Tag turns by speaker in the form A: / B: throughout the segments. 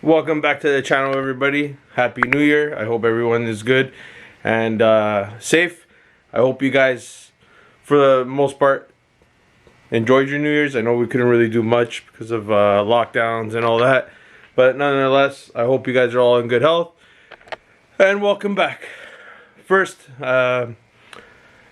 A: Welcome back to the channel, everybody. Happy New Year. I hope everyone is good and safe. I hope you guys, for the most part, enjoyed your New Year's. I know we couldn't really do much because of lockdowns and all that, but nonetheless, I hope you guys are all in good health. And welcome back. First, I'd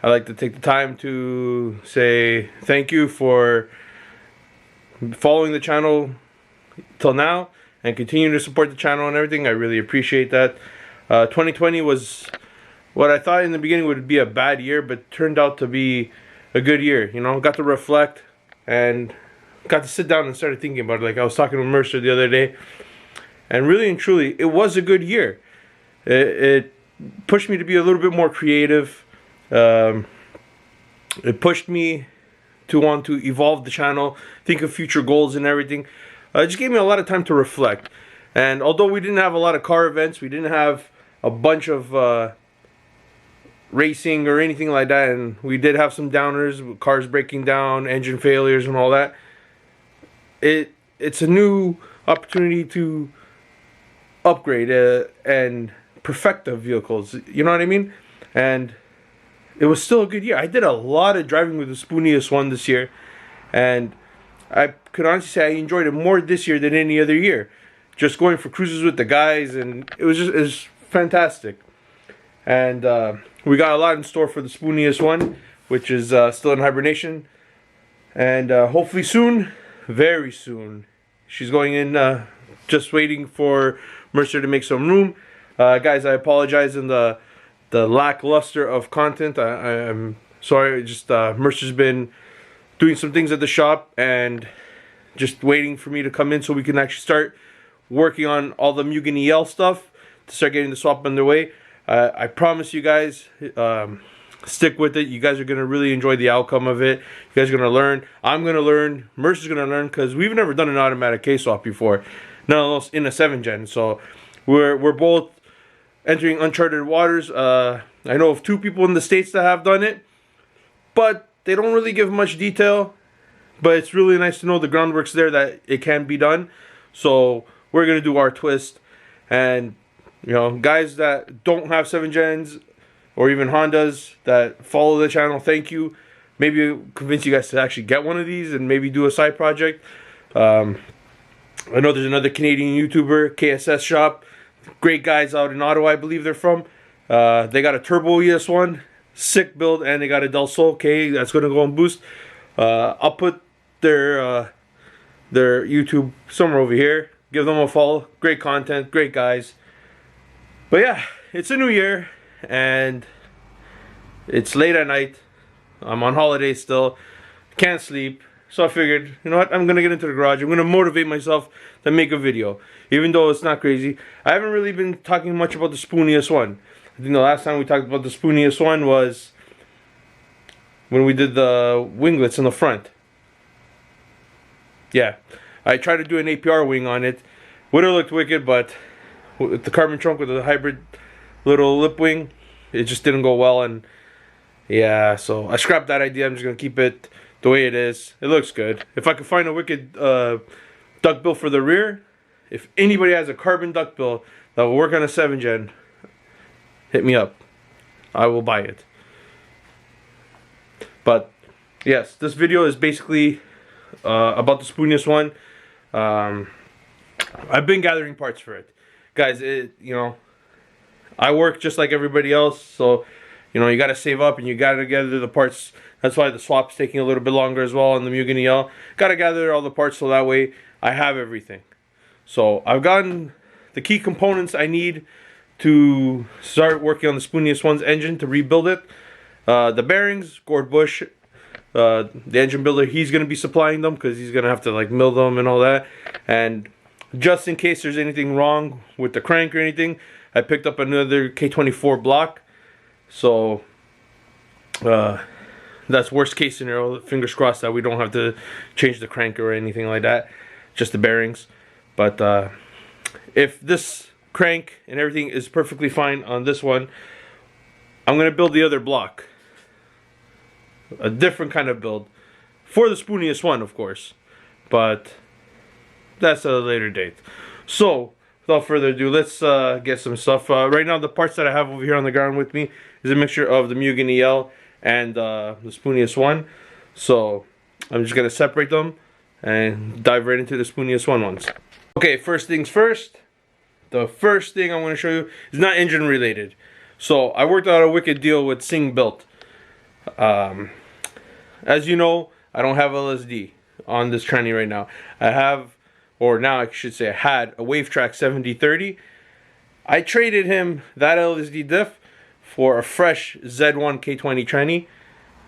A: like to take the time to say thank you for following the channel till now and continuing to support the channel and everything. I really appreciate that. 2020 was what I thought in the beginning would be a bad year, but turned out to be a good year. You know, got to reflect and got to sit down and started thinking about it. Like I was talking to Mercer the other day, and really and truly, it was a good year. It pushed me to be a little bit more creative. It pushed me to want to evolve the channel, think of future goals and everything. It just gave me a lot of time to reflect. And although we didn't have a lot of car events, we didn't have a bunch of racing or anything like that, and we did have some downers, cars breaking down, engine failures and all that. It's a new opportunity to upgrade and perfect the vehicles, you know what I mean? And it was still a good year. I did a lot of driving with the spooniest one this year, and I could honestly say I enjoyed it more this year than any other year. Just going for cruises with the guys, and it was fantastic. And we got a lot in store for the spooniest one, which is still in hibernation. And hopefully soon, very soon, she's going in. Just waiting for Mercer to make some room. Guys, I apologize in the lackluster of content. I'm sorry. Just Mercer's been doing some things at the shop and just waiting for me to come in so we can actually start working on all the mugenel stuff to start getting the swap underway. I promise you guys, stick with it. You guys are going to really enjoy the outcome of it. You guys are going to learn. I'm going to learn. Mercer's going to learn, because we've never done an automatic kswap before, none of those in a 7th-gen. So we're both entering uncharted waters. I know of 2 people in the States that have done it, but they don't really give much detail. But it's really nice to know the groundwork's there, that it can be done. So we're going to do our twist. And, you know, guys that don't have 7th-gens or even Hondas that follow the channel, thank you. Maybe convince you guys to actually get one of these and maybe do a side project. I know there's another Canadian YouTuber, KSS Shop. Great guys out in Ottawa, I believe they're from. They got a Turbo ES1, sick build, and they got a Del Sol K that's going to go on boost. I'll put their YouTube somewhere over here. Give them a follow. Great content, great guys. But yeah, it's a new year and it's late at night. I'm on holiday still, can't sleep, so I figured, you know what, I'm gonna get into the garage. I'm gonna motivate myself to make a video, even though it's not crazy. I haven't really been talking much about the spooniest one. I think the last time we talked about the spooniest one was when we did the winglets in the front. Yeah, I tried to do an APR wing on it. Would have looked wicked, but with the carbon trunk with the hybrid little lip wing, it just didn't go well. And yeah, so I scrapped that idea. I'm just gonna keep it the way it is. It looks good. If I could find a wicked duckbill for the rear, if anybody has a carbon duckbill that will work on a 7th-gen, hit me up. I will buy it. But yes, this video is basically about the spooniest one. I've been gathering parts for it, guys. You know, I work just like everybody else, so you know, you got to save up and you got to gather the parts. That's why the swap's taking a little bit longer as well on the mugenel. Got to gather all the parts so that way I have everything. So I've gotten the key components I need to start working on the spooniest one's engine to rebuild it. The bearings, Gord Bush, the engine builder, he's going to be supplying them because he's going to have to like mill them and all that. And just in case there's anything wrong with the crank or anything, I picked up another K24 block. So that's worst case scenario. Fingers crossed that we don't have to change the crank or anything like that, just the bearings. But if this crank and everything is perfectly fine on this one, I'm going to build the other block, a different kind of build for the spooniest one, of course, but that's at a later date. So without further ado, let's get some stuff. Right now the parts that I have over here on the ground with me is a mixture of the mugenel and the spooniest one. So I'm just gonna separate them and dive right into the spooniest ones. Okay, first things first. The first thing I'm going to show you is not engine related. So I worked out a wicked deal with Mercerbuilt. As you know, I don't have LSD on this tranny right now. I have, or now I should say I had, a WaveTrack 7030. I traded him that LSD diff for a fresh Z1 K20 tranny.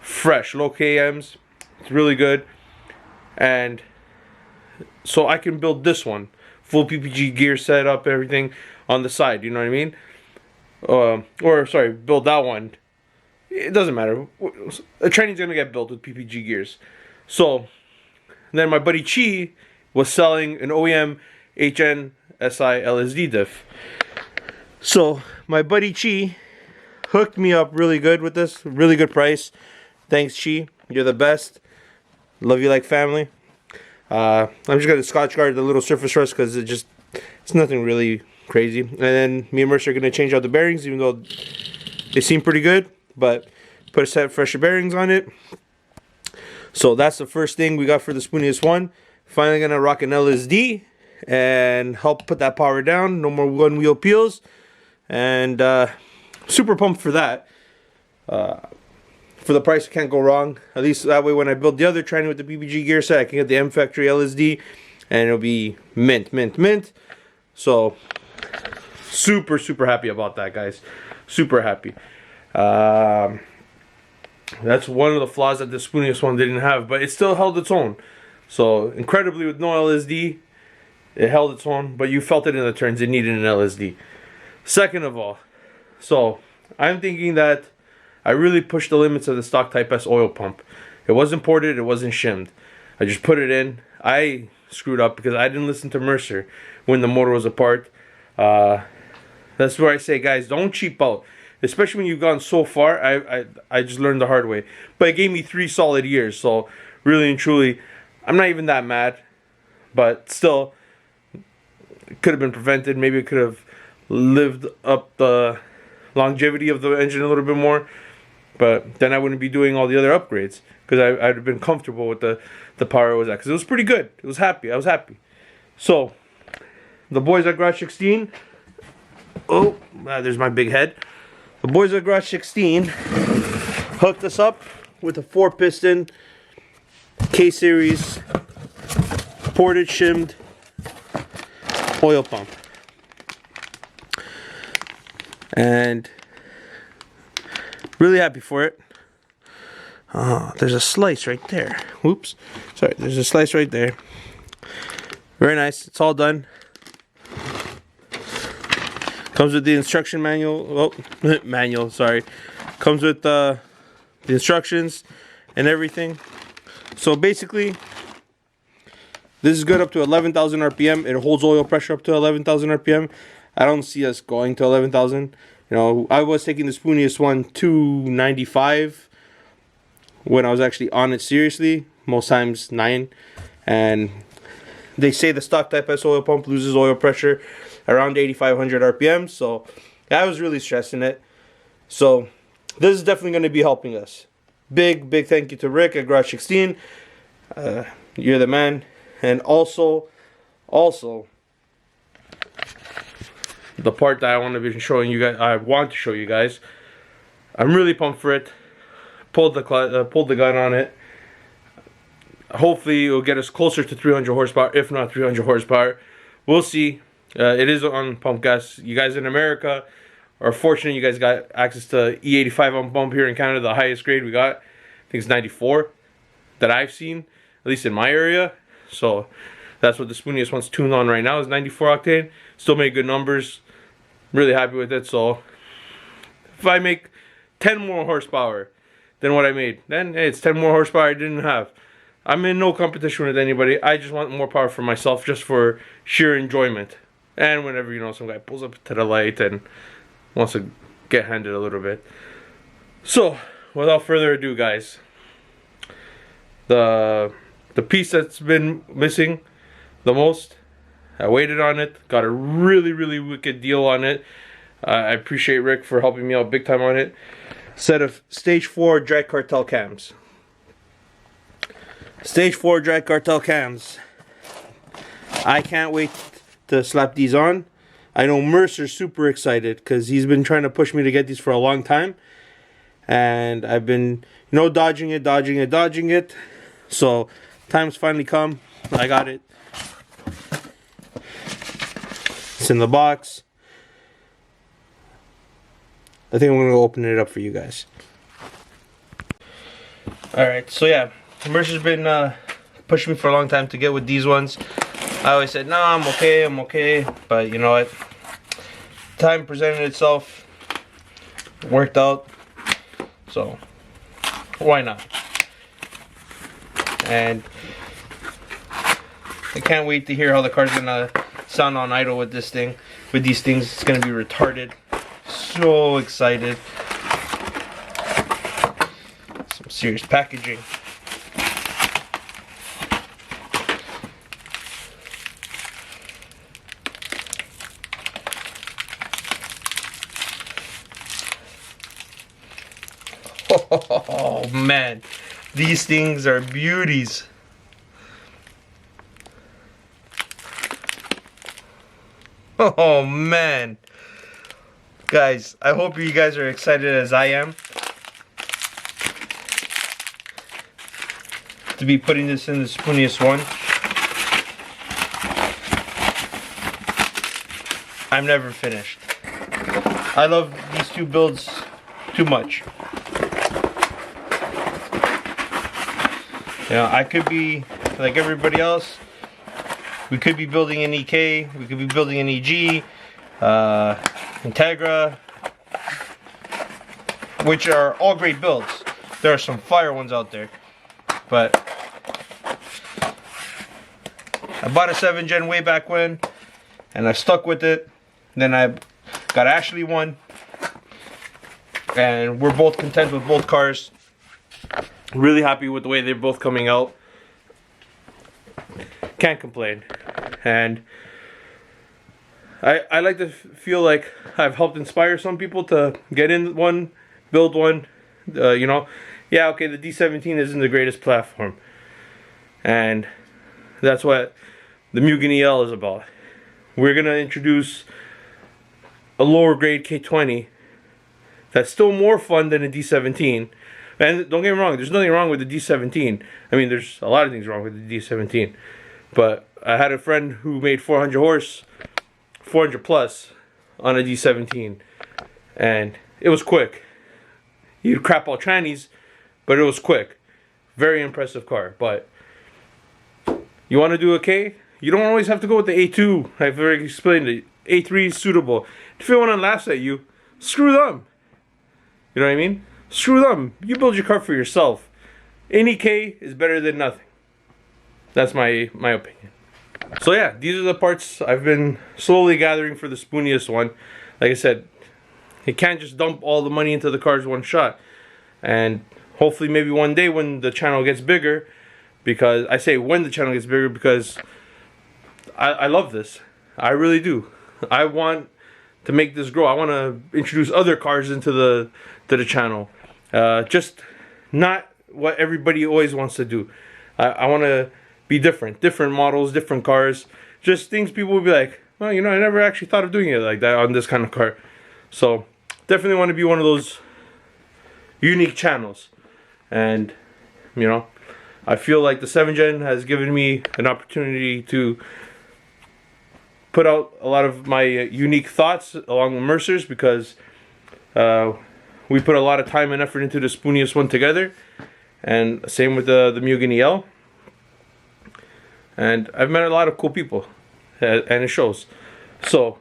A: Fresh, low KMs. It's really good. And so I can build this one. Full PPG gear setup, everything on the side, you know what I mean? Or sorry, build that one. It doesn't matter. A training's gonna get built with PPG gears. So then my buddy Chi was selling an OEM HNSI LSD diff. So my buddy Chi hooked me up really good with this, really good price. Thanks, Chi. You're the best. Love you like family. I'm just gonna Scotch guard the little surface rust because it's nothing really crazy. And then me and Mercer are gonna change out the bearings, even though they seem pretty good. But put a set of fresh bearings on it. So that's the first thing we got for the spooniest one. Finally gonna rock an LSD and help put that power down. No more one wheel peels, and super pumped for that. For the price, can't go wrong. At least that way when I build the other tranny with the PPG gear set, I can get the M Factory LSD and it'll be mint. So super happy about that, guys. Super happy. That's one of the flaws that the spooniest one didn't have, but it still held its own. So incredibly, with no LSD, it held its own, but you felt it in the turns. It needed an LSD. Second of all, so I'm thinking that I really pushed the limits of the stock Type S oil pump. It wasn't ported, it wasn't shimmed. I just put it in. I screwed up because I didn't listen to Mercer when the motor was apart. That's where I say, guys, don't cheap out. Especially when you've gone so far. I just learned the hard way. But it gave me 3 solid years. So really and truly, I'm not even that mad. But still, it could have been prevented. Maybe it could have lived up the longevity of the engine a little bit more. But then I wouldn't be doing all the other upgrades because I'd have been comfortable with the power it was at, because it was pretty good. It was happy. I was happy. So the boys at Garage 16. Oh, there's my big head. The boys at Garage 16 hooked us up with a 4-piston K-series ported shimmed oil pump. And really happy for it. Oh, there's a slice right there. Whoops. Sorry, there's a slice right there. Very nice. It's all done. Comes with the instruction manual. Oh, manual, sorry. Comes with the instructions and everything. So basically, this is good up to 11,000 RPM. It holds oil pressure up to 11,000 RPM. I don't see us going to 11,000. You know, I was taking the spooniest one to 95 when I was actually on it seriously. Most times 9. And they say the stock Type S oil pump loses oil pressure around 8,500 RPM. So I was really stressing it. So this is definitely going to be helping us. Big thank you to Rick at Garage 16. You're the man. And also, the part that I want to be showing you guys, I want to show you guys. I'm really pumped for it. Pulled the gun on it. Hopefully, it'll get us closer to 300 horsepower, if not 300 horsepower. We'll see. It is on pump gas. You guys in America are fortunate. You guys got access to E85 on pump here in Canada. The highest grade we got, I think, it's 94 that I've seen, at least in my area. So that's what the spooniest one's tuned on right now, is 94 octane. Still made good numbers. Really happy with it. So if I make 10 more horsepower than what I made, then hey, it's 10 more horsepower I didn't have. I'm in no competition with anybody. I just want more power for myself, just for sheer enjoyment. And whenever, you know, some guy pulls up to the light and wants to get handed a little bit. So without further ado, guys, the piece that's been missing the most, I waited on it, got a really wicked deal on it. I appreciate Rick for helping me out big time on it. Set of stage 4 drag cartel cams. Stage 4 drag cartel cams. I can't wait to slap these on. I know Mercer's super excited because he's been trying to push me to get these for a long time. And I've been, you know, dodging it. So, time's finally come. I got it. It's in the box. I think I'm going to open it up for you guys. Alright, so yeah. Mercer's been pushing me for a long time to get with these ones. I always said, no, I'm okay. But you know what? Time presented itself. Worked out. So, why not? And I can't wait to hear how the car's gonna sound on idle with this thing. With these things, it's gonna be retarded. So excited. Some serious packaging. Oh man, these things are beauties. Oh man, guys, I hope you guys are excited as I am to be putting this in the spooniest one. I'm never finished. I love these two builds too much. You know, I could be like everybody else. We could be building an EK, we could be building an EG, Integra, which are all great builds. There are some fire ones out there, but I bought a 7th gen way back when, and I stuck with it. Then I got Ashley one, and we're both content with both cars. Really happy with the way they're both coming out. Can't complain. And I like to feel like I've helped inspire some people to get in one, build one. You know, yeah, okay, the D17 isn't the greatest platform, and that's what the mugenel is about. We're gonna introduce a lower grade K20 that's still more fun than a D17. And don't get me wrong, there's nothing wrong with the D17. I mean, there's a lot of things wrong with the D17. But I had a friend who made 400 horse, 400 plus on a D17. And it was quick. You'd crap all trannies, but it was quick. Very impressive car. But you want to do a K? You don't always have to go with the A2. I've already explained it. A3 is suitable. If anyone laughs at you, screw them. You know what I mean? Screw them. You build your car for yourself. Any K is better than nothing. That's my opinion. So yeah, these are the parts I've been slowly gathering for the spooniest one. Like I said, you can't just dump all the money into the cars one shot. And hopefully maybe one day when the channel gets bigger, because I say when the channel gets bigger because I love this. I really do. I want to make this grow. I want to introduce other cars into the channel. Just not what everybody always wants to do. I want to be different models, different cars, just things people will be like, well, you know, I never actually thought of doing it like that on this kind of car. So definitely want to be one of those unique channels. And you know, I feel like the 7th gen has given me an opportunity to put out a lot of my unique thoughts along with Mercer's, because we put a lot of time and effort into the spooniest one together, and same with the mugenel. And I've met a lot of cool people, and it shows. So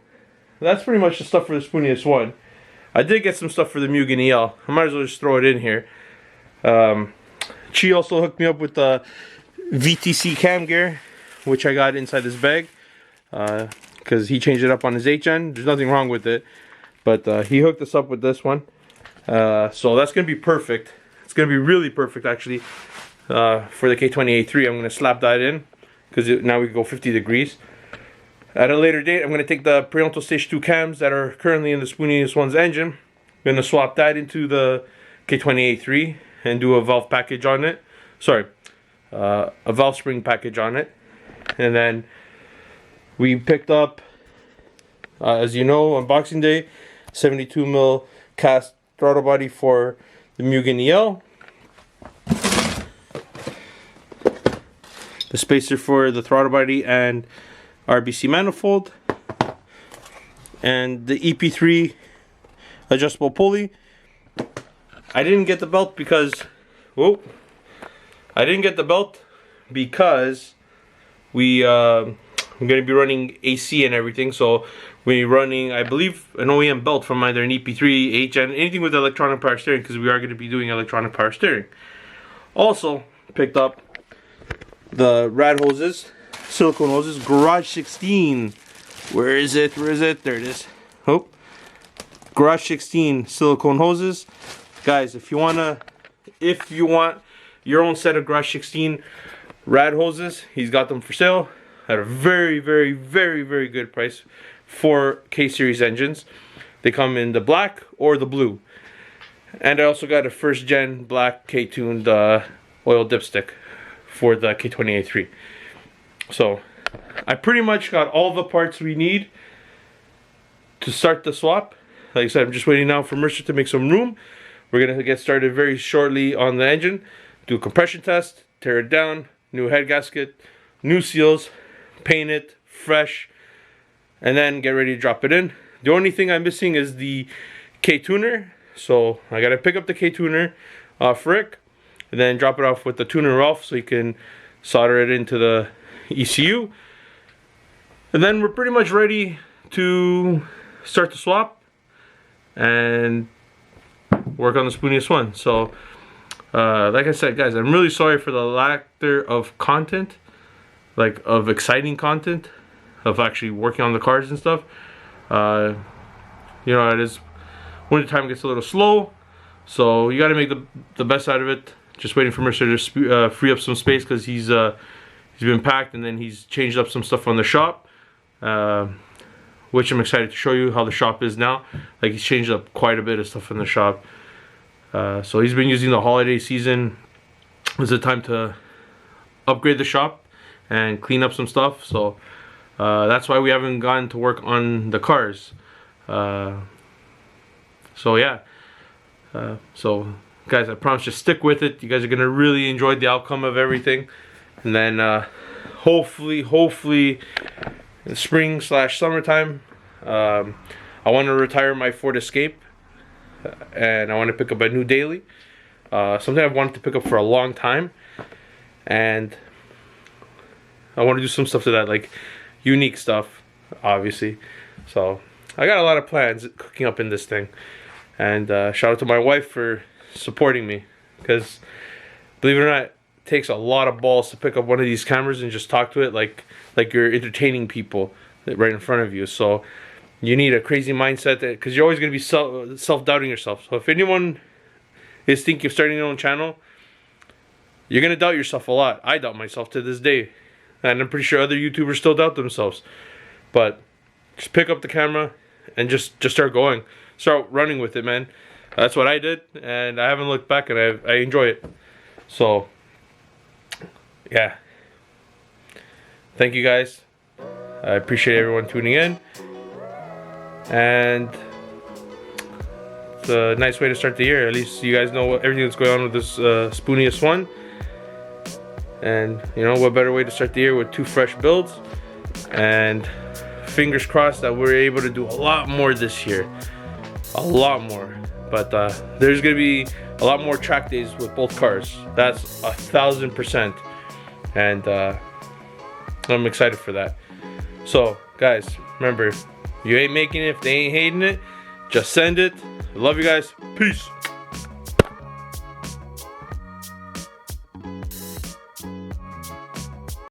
A: that's pretty much the stuff for the spooniest one. I did get some stuff for the mugenel. I might as well just throw it in here. Chi also hooked me up with the VTC cam gear, which I got inside this bag, because he changed it up on his 8th gen. There's nothing wrong with it, but he hooked us up with this one. So that's gonna be perfect. It's gonna be really perfect actually for the K20A3. I'm gonna slap that in because now we can go 50 degrees. At a later date, I'm going to take the Preonto Stage 2 cams that are currently in the Spoonius One's engine. I'm going to swap that into the K28-3 and do a valve package on it. Sorry, a valve spring package on it. And then we picked up, as you know, on Boxing Day, 72mm cast throttle body for the mugenel. The spacer for the throttle body and RBC manifold, and the EP3 adjustable pulley. I didn't get the belt because we we're gonna be running AC and everything, so we're running, I believe, an OEM belt from either an EP3, HN, anything with electronic power steering, because we are going to be doing electronic power steering. Also picked up the rad hoses, silicone hoses, Garage 16. Where is it? There it is. Oh, Garage 16 silicone hoses. Guys, if you want your own set of Garage 16 rad hoses, he's got them for sale at a very good price for K-series engines. They come in the black or the blue. And I also got a first gen black K-tuned oil dipstick for the K28-3. So I pretty much got all the parts we need to start the swap. Like I said, I'm just waiting now for Mercer to make some room. We're gonna get started very shortly on the engine, do a compression test, tear it down, new head gasket, new seals, paint it fresh, and then get ready to drop it in. The only thing I'm missing is the K-tuner, so I gotta pick up the K-tuner off Rick and then drop it off with the tuner Ralph so he can solder it into the ECU. And then we're pretty much ready to start the swap and work on the Spoonius One. So like I said, guys, I'm really sorry for the lack there of content, like of exciting content, of actually working on the cars and stuff. You know, it is, winter time gets a little slow, so you got to make the best out of it. Just waiting for Mercer to free up some space, because he's been packed, and then he's changed up some stuff on the shop, which I'm excited to show you how the shop is now. Like, he's changed up quite a bit of stuff in the shop. So he's been using the holiday season as a time to upgrade the shop and clean up some stuff. So that's why we haven't gotten to work on the cars. So yeah. So guys, I promise, just stick with it. You guys are gonna really enjoy the outcome of everything. And then hopefully in spring / summertime, I want to retire my Ford Escape, and I want to pick up a new daily, something I've wanted to pick up for a long time, and I want to do some stuff to that, like unique stuff, obviously. So I got a lot of plans cooking up in this thing, and shout out to my wife for supporting me, because believe it or not, it takes a lot of balls to pick up one of these cameras and just talk to it like you're entertaining people right in front of you. So you need a crazy mindset, because you're always going to be self-doubting yourself. So if anyone is thinking of starting their own channel, you're going to doubt yourself a lot. I doubt myself to this day, and I'm pretty sure other YouTubers still doubt themselves. But just pick up the camera and just start going, start running with it, man. That's what I did, and I haven't looked back, and I enjoy it. So yeah, thank you guys. I appreciate everyone tuning in, and it's a nice way to start the year. At least you guys know everything that's going on with this Spoonius One, and you know, what better way to start the year with 2 fresh builds, and fingers crossed that we're able to do a lot more this year, a lot more. But there's gonna be a lot more track days with both cars. That's 1000%, and I'm excited for that. So guys, remember, you ain't making it if they ain't hating it. Just send it. I love you guys. Peace.